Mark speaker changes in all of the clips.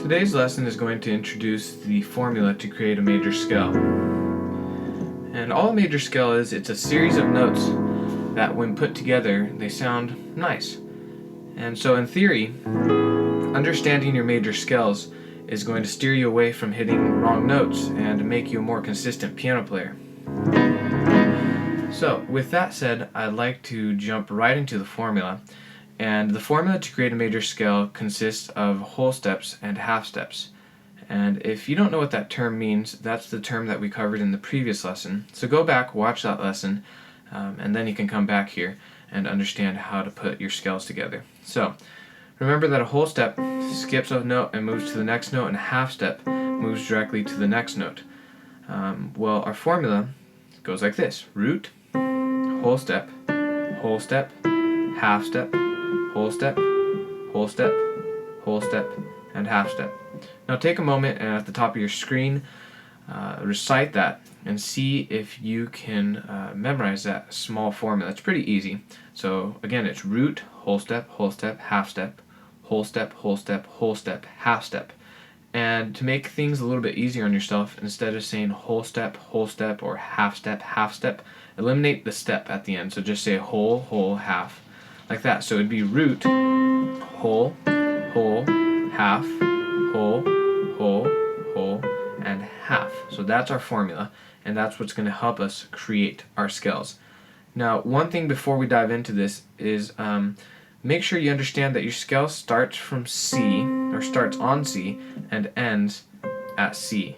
Speaker 1: Today's lesson is going to introduce the formula to create a major scale. And all a major scale is, it's a series of notes that when put together, they sound nice. And so in theory, understanding your major scales is going to steer you away from hitting wrong notes and make you a more consistent piano player. So with that said, I'd like to jump right into the formula. And the formula to create a major scale consists of whole steps and half steps. And if you don't know what that term means, that's the term that we covered in the previous lesson. So go back, watch that lesson, and then you can come back here and understand how to put your scales together. So remember that a whole step skips a note and moves to the next note, and a half step moves directly to the next note. Well, our formula goes like this: root, whole step, half step, whole step, whole step, whole step, and half step. Now take a moment and at the top of your screen recite that and see if you can memorize that small formula. It's pretty easy. So again, it's root, whole step, half step, whole step, whole step, whole step, half step. And to make things a little bit easier on yourself, instead of saying whole step, or half step, eliminate the step at the end. So just say whole, half, like that. So it'd be root, whole, half, whole, and half. So that's our formula, and that's what's going to help us create our scales. Now, one thing before we dive into this is make sure you understand that your scale starts from C, or starts on C, and ends at C.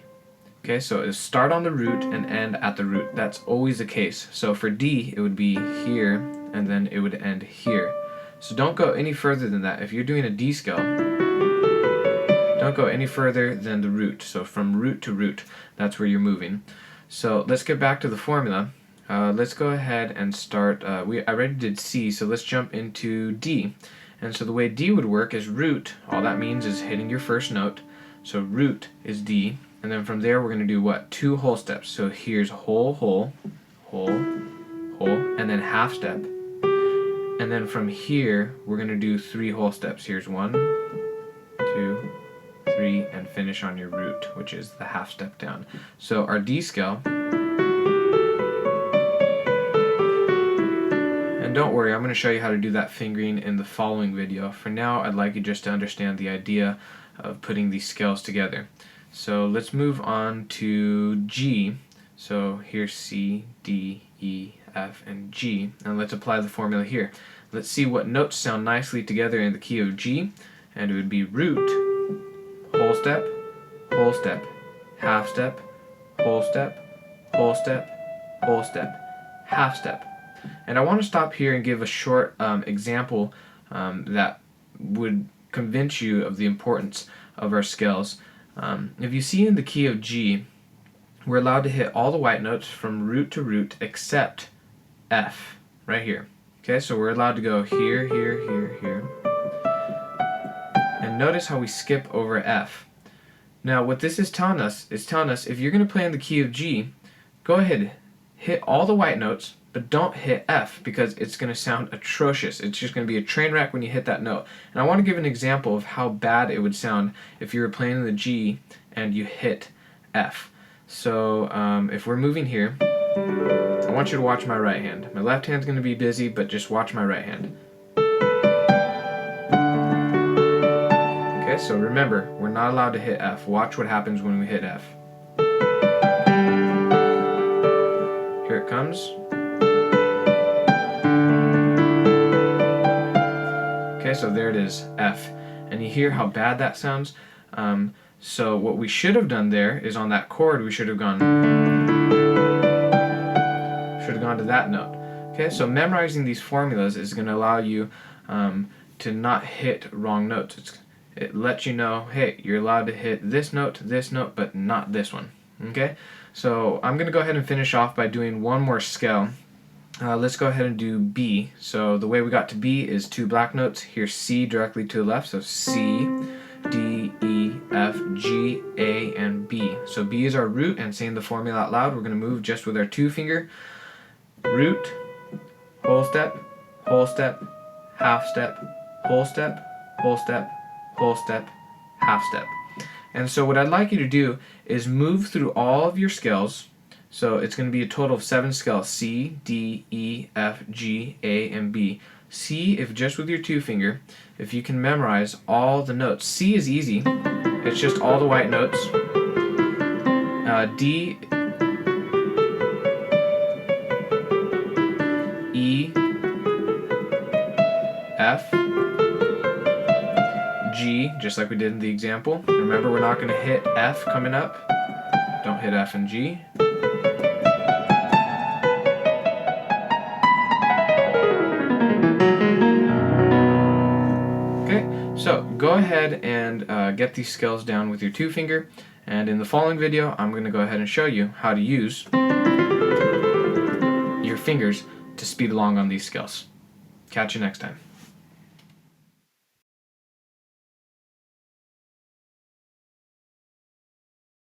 Speaker 1: Okay, so it'll start on the root and end at the root. That's always the case. So for D, it would be here, and then it would end here. So don't go any further than that. If you're doing a D scale, don't go any further than the root. So from root to root, that's where you're moving. So let's get back to the formula. Let's go ahead and start. I already did C, so let's jump into D. And so the way D would work is root. All that means is hitting your first note. So root is D. And then from there, we're going to do what? 2 whole steps. So here's whole, and then half step. And then from here, we're going to do 3 whole steps. Here's 1, 2, 3, and finish on your root, which is the half step down. So our D scale. And don't worry, I'm going to show you how to do that fingering in the following video. For now, I'd like you just to understand the idea of putting these scales together. So let's move on to G. So here's C, D, E, F, and G. And let's apply the formula here. Let's see what notes sound nicely together in the key of G. And it would be root, whole step, half step, whole step, whole step, half step. And I want to stop here and give a short example that would convince you of the importance of our scales. If you see in the key of G, we're allowed to hit all the white notes from root to root except F, right here. Okay, so we're allowed to go here, here. And notice how we skip over F. Now what this is telling us if you're going to play in the key of G, go ahead, hit all the white notes, but don't hit F, because it's going to sound atrocious. It's just going to be a train wreck when you hit that note. And I want to give an example of how bad it would sound if you were playing in the G and you hit F. So if we're moving here, I want you to watch my right hand. My left hand's going to be busy, but just watch my right hand. Okay, so remember, we're not allowed to hit F. Watch what happens when we hit F. Here it comes. Okay, so there it is, F. And you hear how bad that sounds? So what we should have done there is on that chord, we should have gone to that note. Okay, so memorizing these formulas is going to allow you to not hit wrong notes. It lets you know, hey, you're allowed to hit this note, but not this one. Okay, so I'm going to go ahead and finish off by doing one more scale. Let's go ahead and do B. So the way we got to B is 2 black notes. Here's C directly to the left, so C, D, E, F, G, A, and B. So B is our root, and saying the formula out loud, we're going to move just with our 2 finger. Root, whole step, half step, whole step, half step. And so what I'd like you to do is move through all of your scales. So it's going to be a total of 7 scales: C, D, E, F, G, A, and B. C, if just with your 2 finger, if you can memorize all the notes. C is easy. It's just all the white notes. D, E, F, G, just like we did in the example. Remember, we're not going to hit F coming up. Don't hit F and G. Okay, so go ahead and get these scales down with your 2 finger, and in the following video I'm going to go ahead and show you how to use your fingers to speed along on these scales. Catch you next time.